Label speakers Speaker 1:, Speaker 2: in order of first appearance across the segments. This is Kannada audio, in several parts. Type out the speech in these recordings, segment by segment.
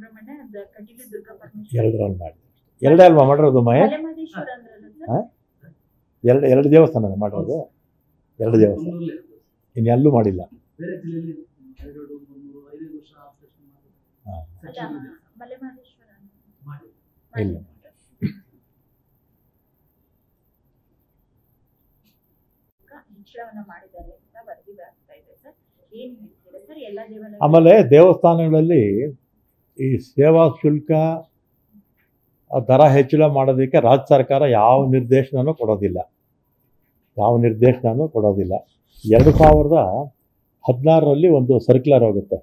Speaker 1: ಸುಬ್ರಹ್ಮಣ್ಯ ಕಟೀಲು ದುರ್ಗಾ ಪರಮೇಶ್ವರಿ
Speaker 2: ಎರಡರಲ್ಲಿ ಮಾಡಿ ಎರಡೇ ಅಲ್ವಾ ಮಾಡಿರೋದು ಮಹೇಶ್?
Speaker 1: ಮಲೆಮಹದೇಶ್ವರ ಅಂದ್ರಲ್ಲ
Speaker 2: ಸರ್? ಎರಡು ದೇವಸ್ಥಾನ ಮಾಡಿರೋದು, ಎರಡು ದೇವಸ್ಥಾನ, ಇನ್ನೆಲ್ಲೂ ಮಾಡಿಲ್ಲ.
Speaker 1: ಮಲೆಮಹದೇಶ್ವರ
Speaker 2: ಇಲ್ಲ.
Speaker 1: ಹೆಚ್ಚಳವನ್ನ ಮಾಡಿದ್ದಾರೆ ಅಂತ ವರದಿ ಬರ್ತಾ ಇದೆ ಸರ್, ಏನ್ ಹೇಳ್ತೀರಾ ಸರ್? ಎಲ್ಲ ದೇವಾಲಯ
Speaker 2: ಆಮೇಲೆ ದೇವಸ್ಥಾನಗಳಲ್ಲಿ ಈ ಸೇವಾ ಶುಲ್ಕ ದರ ಹೆಚ್ಚಳ ಮಾಡೋದಕ್ಕೆ ರಾಜ್ಯ ಸರ್ಕಾರ ಯಾವ ನಿರ್ದೇಶನನೂ ಕೊಡೋದಿಲ್ಲ. 2016ರಲ್ಲಿ ಒಂದು ಸರ್ಕ್ಯುಲರ್ ಹೋಗುತ್ತೆ.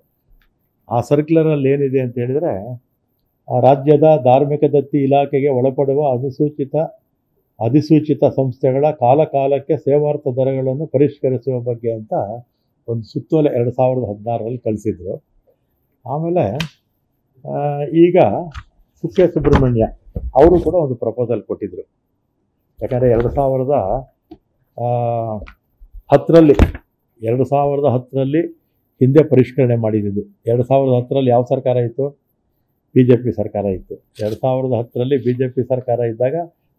Speaker 2: ಆ ಸರ್ಕ್ಯುಲರಲ್ಲಿ ಏನಿದೆ ಅಂತ ಹೇಳಿದರೆ, ರಾಜ್ಯದ ಧಾರ್ಮಿಕ ದತ್ತಿ ಇಲಾಖೆಗೆ ಒಳಪಡುವ ಅಧಿಸೂಚಿತ ಸಂಸ್ಥೆಗಳ ಕಾಲಕಾಲಕ್ಕೆ ಸೇವಾರ್ಥ ದರಗಳನ್ನು ಪರಿಷ್ಕರಿಸುವ ಬಗ್ಗೆ ಅಂತ ಒಂದು ಸುತ್ತೋಲೆ 2016ರಲ್ಲಿ ಕಳಿಸಿದ್ರು. ಆಮೇಲೆ ಈಗ ಕುಕ್ಕೆ ಸುಬ್ರಹ್ಮಣ್ಯ ಅವರು ಕೂಡ ಒಂದು ಪ್ರಪೋಸಲ್ ಕೊಟ್ಟಿದ್ದರು. ಯಾಕಂದರೆ 2010ರಲ್ಲಿ ಹಿಂದೆ ಪರಿಷ್ಕರಣೆ ಮಾಡಿದ್ದು. 2010ರಲ್ಲಿ ಯಾವ ಸರ್ಕಾರ ಇತ್ತು? BJP ಸರ್ಕಾರ ಇತ್ತು. 2010ರಲ್ಲಿ BJP ಸರ್ಕಾರ ಇದ್ದಾಗ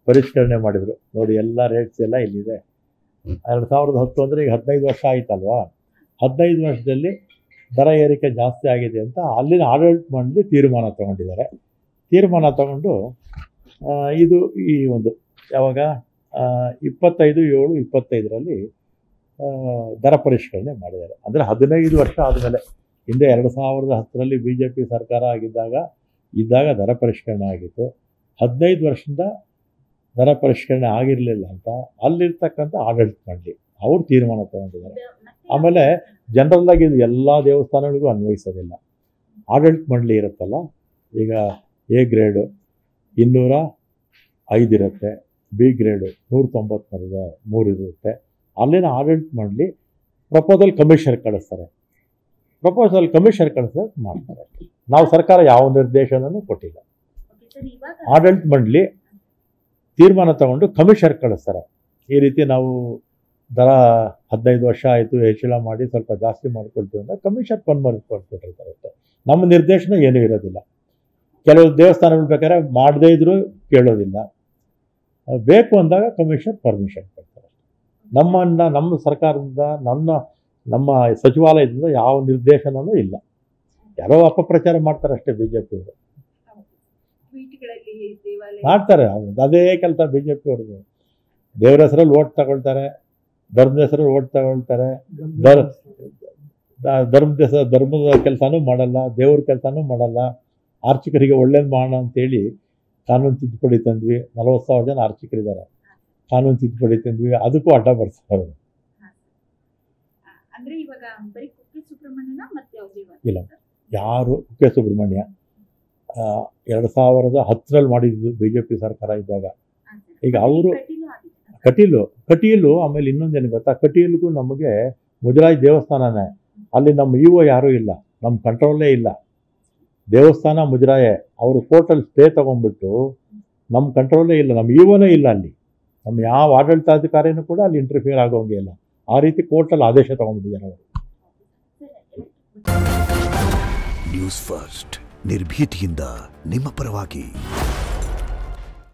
Speaker 2: ಪರಿಷ್ಕರಣೆ ಮಾಡಿದರು. ನೋಡಿ, ಎಲ್ಲ ರೇಟ್ಸ್ ಎಲ್ಲ ಇಲ್ಲಿದೆ. 2010 ಅಂದರೆ ಈಗ 15 ವರ್ಷ ಆಯ್ತಲ್ವಾ? 15 ವರ್ಷದಲ್ಲಿ ದರ ಏರಿಕೆ ಜಾಸ್ತಿ ಆಗಿದೆ ಅಂತ ಅಲ್ಲಿನ ಆಡಳಿತ ಮಂಡಳಿ ತೀರ್ಮಾನ ತಗೊಂಡಿದ್ದಾರೆ. ತೀರ್ಮಾನ ತಗೊಂಡು ಇದು ಈ ಒಂದು ಯಾವಾಗ 25/7/25ರಲ್ಲಿ ದರ ಪರಿಷ್ಕರಣೆ ಮಾಡಿದ್ದಾರೆ. ಅಂದರೆ 15 ವರ್ಷ ಆದಮೇಲೆ. ಹಿಂದೆ 2010ರಲ್ಲಿ BJP ಸರ್ಕಾರ ಇದ್ದಾಗ ದರ ಪರಿಷ್ಕರಣೆ ಆಗಿತ್ತು. 15 ವರ್ಷದಿಂದ ದರ ಪರಿಷ್ಕರಣೆ ಆಗಿರಲಿಲ್ಲ ಅಂತ ಅಲ್ಲಿರ್ತಕ್ಕಂಥ ಆಡಳಿತ ಮಂಡಳಿ ಅವರು ತೀರ್ಮಾನ ತಗೊಂಡಿದ್ದಾರೆ. ಆಮೇಲೆ ಜನರಲ್ಲಾಗಿ ಇದು ಎಲ್ಲ ದೇವಸ್ಥಾನಗಳಿಗೂ ಅನ್ವಯಿಸೋದಿಲ್ಲ. ಆಡಳಿತ ಮಂಡಳಿ ಇರುತ್ತಲ್ಲ, ಈಗ A ಗ್ರೇಡು 205 ಇರುತ್ತೆ, B ಗ್ರೇಡು 193 ಇರುತ್ತೆ. ಅಲ್ಲಿನ ಆಡಳಿತ ಮಂಡಳಿ ಪ್ರಪೋಸಲ್ ಕಮಿಷನ್ ಕಳಿಸ್ತಾರೆ. ಮಾಡ್ತಾರೆ. ನಾವು ಸರ್ಕಾರ ಯಾವ ನಿರ್ದೇಶನನೂ ಕೊಟ್ಟಿಲ್ಲ. ಆಡಳಿತ ಮಂಡಳಿ ತೀರ್ಮಾನ ತಗೊಂಡು ಕಮಿಷನ್ ಕಳಿಸ್ತಾರೆ. ಈ ರೀತಿ ನಾವು ದರ 15 ವರ್ಷ ಆಯಿತು, ಹೆಚ್ಚಳ ಮಾಡಿ ಸ್ವಲ್ಪ ಜಾಸ್ತಿ ಮಾಡ್ಕೊಳ್ತೀವಿ ಅಂತ ಕಮಿಷನ್ ಕೊಟ್ಟಿರ್ತಾರೆ ಅಷ್ಟೇ. ನಮ್ಮ ನಿರ್ದೇಶನ ಏನೂ ಇರೋದಿಲ್ಲ. ಕೆಲವು ದೇವಸ್ಥಾನಗಳು ಬೇಕಾದ್ರೆ ಮಾಡದೇ ಇದ್ರೂ ಕೇಳೋದಿಲ್ಲ. ಬೇಕು ಅಂದಾಗ ಕಮಿಷನ್ ಪರ್ಮಿಷನ್ ಕೊಡ್ತಾರೆ. ನಮ್ಮ ಸರ್ಕಾರದಿಂದ ನಮ್ಮ ಸಚಿವಾಲಯದಿಂದ ಯಾವ ನಿರ್ದೇಶನವೂ ಇಲ್ಲ. ಯಾರೋ ಅಪಪ್ರಚಾರ ಮಾಡ್ತಾರೆ ಅಷ್ಟೇ BJP ಅವರು. ಮಾಡ್ತಾರೆ, ಅದೇ ಕೆಲಸ BJP ಅವ್ರದ್ದು. ದೇವರ ಹೆಸರಲ್ಲಿ ಓಟ್ ತಗೊಳ್ತಾರೆ, ಧರ್ಮದ ಹೆಸರಲ್ಲಿ ಓಟ್ ತಗೊಳ್ತಾರೆ. ಧರ್ಮದ ಕೆಲಸನೂ ಮಾಡಲ್ಲ, ದೇವ್ರ ಕೆಲಸನೂ ಮಾಡಲ್ಲ. ಆರ್ಚಕರಿಗೆ ಒಳ್ಳೇದು ಮಾಡೋಣ ಅಂತೇಳಿ ಕಾನೂನು ತಿದ್ದುಪಡಿ ತಂದ್ವಿ. 40,000 ಜನ ಆರ್ಚಕರಿದ್ದಾರೆ. ಕಾನೂನು ತಿದ್ದುಪಡಿ ತಂದ್ವಿ, ಅದಕ್ಕೂ ಅಡ್ಡ ಬರ್ತಾರೆ. ಇಲ್ಲ, ಯಾರು ಕುಕ್ಕೆ ಸುಬ್ರಹ್ಮಣ್ಯ 2010ರಲ್ಲಿ ಮಾಡಿದ್ದು BJP ಸರ್ಕಾರ ಇದ್ದಾಗ. ಈಗ ಅವರು ಕಟೀಲು ಆಮೇಲೆ ಇನ್ನೊಂದೇನು ಗೊತ್ತಾ, ಕಟೀಲ್ಗೂ ನಮಗೆ ಮುಜರಾಯಿ ದೇವಸ್ಥಾನನೇ. ಅಲ್ಲಿ ನಮ್ಮ EO ಯಾರೂ ಇಲ್ಲ, ನಮ್ಮ ಕಂಟ್ರೋಲೇ ಇಲ್ಲ. ದೇವಸ್ಥಾನ ಮುಜರಾಯೇ. ಅವರು ಕೋರ್ಟಲ್ಲಿ ಸ್ಟೇ ತೊಗೊಂಡ್ಬಿಟ್ಟು ನಮ್ಮ ಕಂಟ್ರೋಲೇ ಇಲ್ಲ, ನಮ್ಮ EOನೇ ಇಲ್ಲ ಅಲ್ಲಿ. ನಮ್ಮ ಯಾವ ಆಡಳಿತಾಧಿಕಾರಿನೂ ಕೂಡ ಅಲ್ಲಿ ಇಂಟರ್ಫಿಯರ್ ಆಗೋಂಗೆ ಇಲ್ಲ. ಆ ರೀತಿ ಕೋರ್ಟಲ್ಲಿ ಆದೇಶ ತೊಗೊಂಡ್ಬಿಟ್ಟಿದ್ದಾರೆ ಅವರು.
Speaker 3: ನ್ಯೂಸ್ ಫಸ್ಟ್, ನಿರ್ಭೀತಿಯಿಂದ ನಿಮ್ಮ ಪರವಾಗಿ.